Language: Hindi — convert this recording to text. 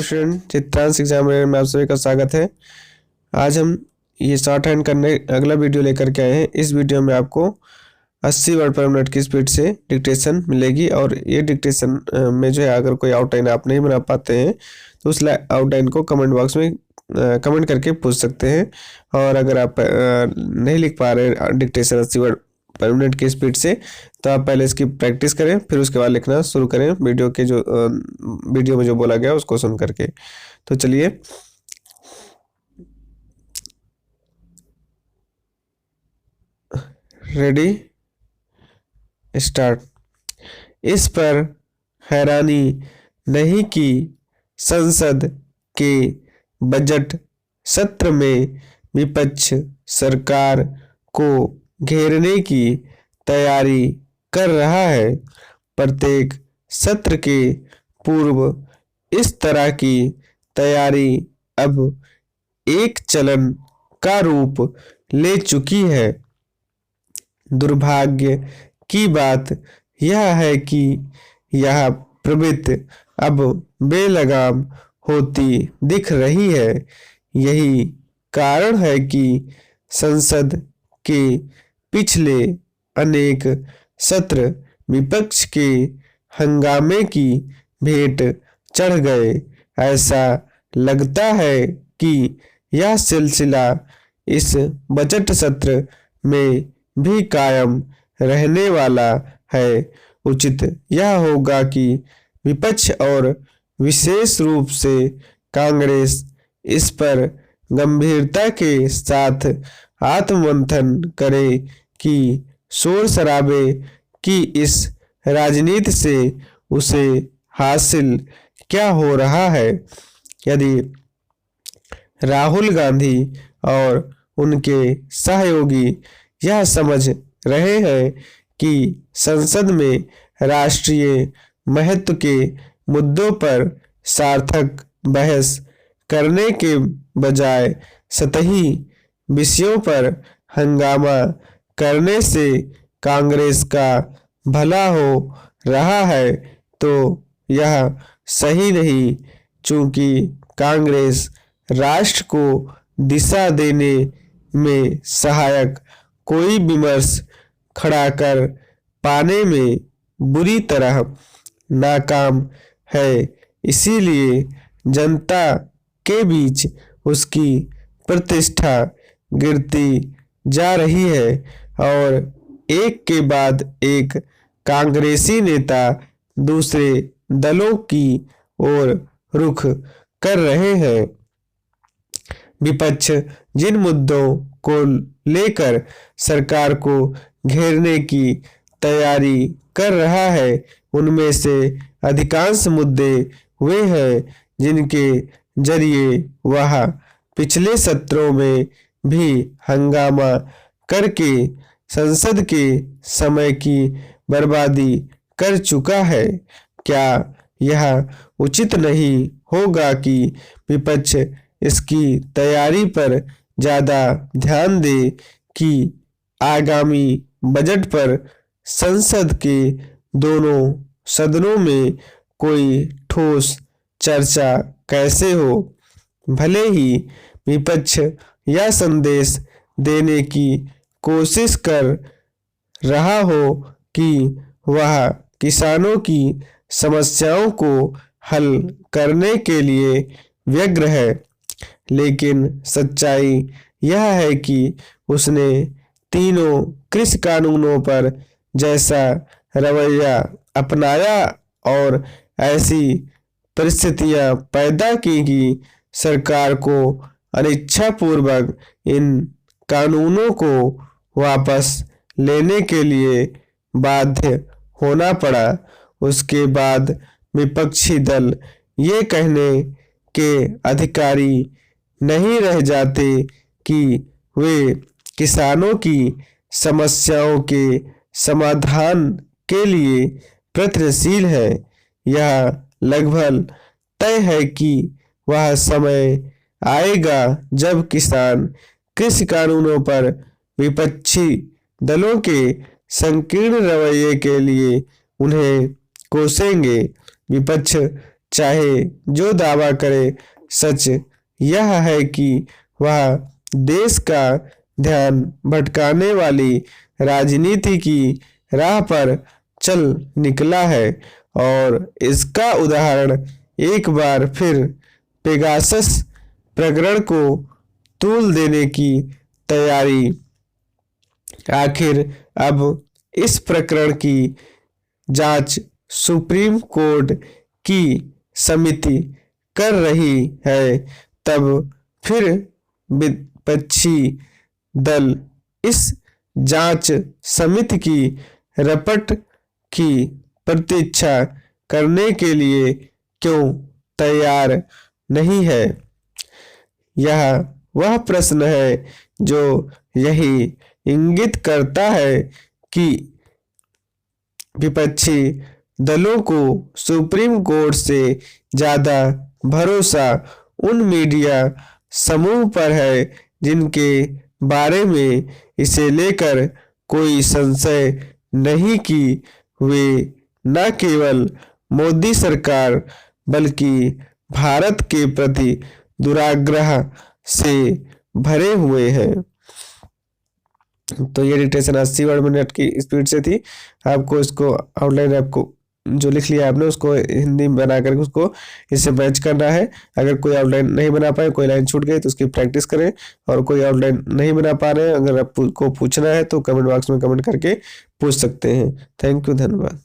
स्टूडेंट, चित्रांश एग्जाम में आप सभी का स्वागत है। आज हम ये शॉर्ट हैंड करने अगला वीडियो लेकर के आए हैं। इस वीडियो में आपको 80 वर्ड पर मिनट की स्पीड से डिक्टेशन मिलेगी और ये डिक्टेशन में जो है अगर कोई आउटलाइन आप नहीं बना पाते हैं तो उस आउटलाइन को कमेंट बॉक्स में कमेंट करके पूछ सकते हैं। और अगर आप नहीं लिख पा रहे डिक्टेशन 80 वर्ड पर मिनट की स्पीड से तो आप पहले इसकी प्रैक्टिस करें, फिर उसके बाद लिखना शुरू करें वीडियो में जो बोला गया उसको सुन करके। तो चलिए रेडी स्टार्ट। इस पर हैरानी नहीं कि संसद के बजट सत्र में विपक्ष सरकार को घेरने की तैयारी कर रहा है। प्रत्येक सत्र के पूर्व इस तरह की तैयारी अब एक चलन का रूप ले चुकी है। दुर्भाग्य की बात यह है कि यह प्रवृत्ति अब बेलगाम होती दिख रही है। यही कारण है कि संसद के पिछले अनेक सत्र विपक्ष के हंगामे की भेंट चढ़ गए। ऐसा लगता है कि यह सिलसिला इस बजट सत्र में भी कायम रहने वाला है। उचित यह होगा कि विपक्ष और विशेष रूप से कांग्रेस इस पर गंभीरता के साथ आत्ममंथन करे कि शोर शराबे की इस राजनीति से उसे हासिल क्या हो रहा है। यदि राहुल गांधी और उनके सहयोगी यह समझ रहे हैं कि संसद में राष्ट्रीय महत्व के मुद्दों पर सार्थक बहस करने के बजाय सतही विषयों पर हंगामा करने से कांग्रेस का भला हो रहा है, तो यह सही नहीं। चूंकि कांग्रेस राष्ट्र को दिशा देने में सहायक कोई विमर्श खड़ा कर पाने में बुरी तरह नाकाम है, इसीलिए जनता के बीच उसकी प्रतिष्ठा गिरती जा रही है और एक के बाद एक कांग्रेसी नेता दूसरे दलों की ओर रुख कर रहे हैं। विपक्ष जिन मुद्दों को लेकर सरकार को घेरने की तैयारी कर रहा है उनमें से अधिकांश मुद्दे वे हैं जिनके जरिए वह पिछले सत्रों में भी हंगामा करके संसद के समय की बर्बादी कर चुका है। क्या यह उचित नहीं होगा कि विपक्ष इसकी तैयारी पर ज़्यादा ध्यान दे कि आगामी बजट पर संसद के दोनों सदनों में कोई ठोस चर्चा कैसे हो। भले ही विपक्ष यह संदेश देने की कोशिश कर रहा हो कि वह किसानों की समस्याओं को हल करने के लिए व्यग्र है, लेकिन सच्चाई यह है कि उसने तीनों कृषि कानूनों पर जैसा रवैया अपनाया और ऐसी परिस्थितियां पैदा की कि सरकार को अनिच्छापूर्वक इन कानूनों को वापस लेने के लिए बाध्य होना पड़ा। उसके बाद विपक्षी दल ये कहने के अधिकारी नहीं रह जाते कि वे किसानों की समस्याओं के समाधान के लिए प्रयत्नशील है। यह लगभग तय है कि वह समय आएगा जब किसान कृषि कानूनों पर विपक्षी दलों के संकीर्ण रवैये के लिए उन्हें कोसेंगे। विपक्ष चाहे जो दावा करे, सच यह है कि वह देश का ध्यान भटकाने वाली राजनीति की राह पर चल निकला है। और इसका उदाहरण एक बार फिर पेगासस प्रकरण को तूल देने की तैयारी। आखिर अब इस प्रकरण की जांच सुप्रीम कोर्ट की समिति कर रही है। तब फिर विपक्षी दल इस जांच समिति की रिपोर्ट की प्रतीक्षा करने के लिए क्यों तैयार नहीं है? यह वह प्रश्न है जो यही इंगित करता है कि विपक्षी दलों को सुप्रीम कोर्ट से ज्यादा भरोसा उन मीडिया समूह पर है जिनके बारे में इसे लेकर कोई संशय नहीं कि वे न केवल मोदी सरकार बल्कि भारत के प्रति दुराग्रह से भरे हुए हैं। तो ये डिक्टेशन 80 वर्ड मिनट की स्पीड से थी। आपको इसको आउटलाइन आपको जो लिख लिया आपने उसको हिंदी में बना करके उसको इससे मैच करना है। अगर कोई आउटलाइन नहीं बना पाए, कोई लाइन छूट गई तो उसकी प्रैक्टिस करें। और कोई आउटलाइन नहीं बना पा रहे हैं, अगर आपको पूछना है तो कमेंट बॉक्स में कमेंट करके पूछ सकते हैं। थैंक यू, धन्यवाद।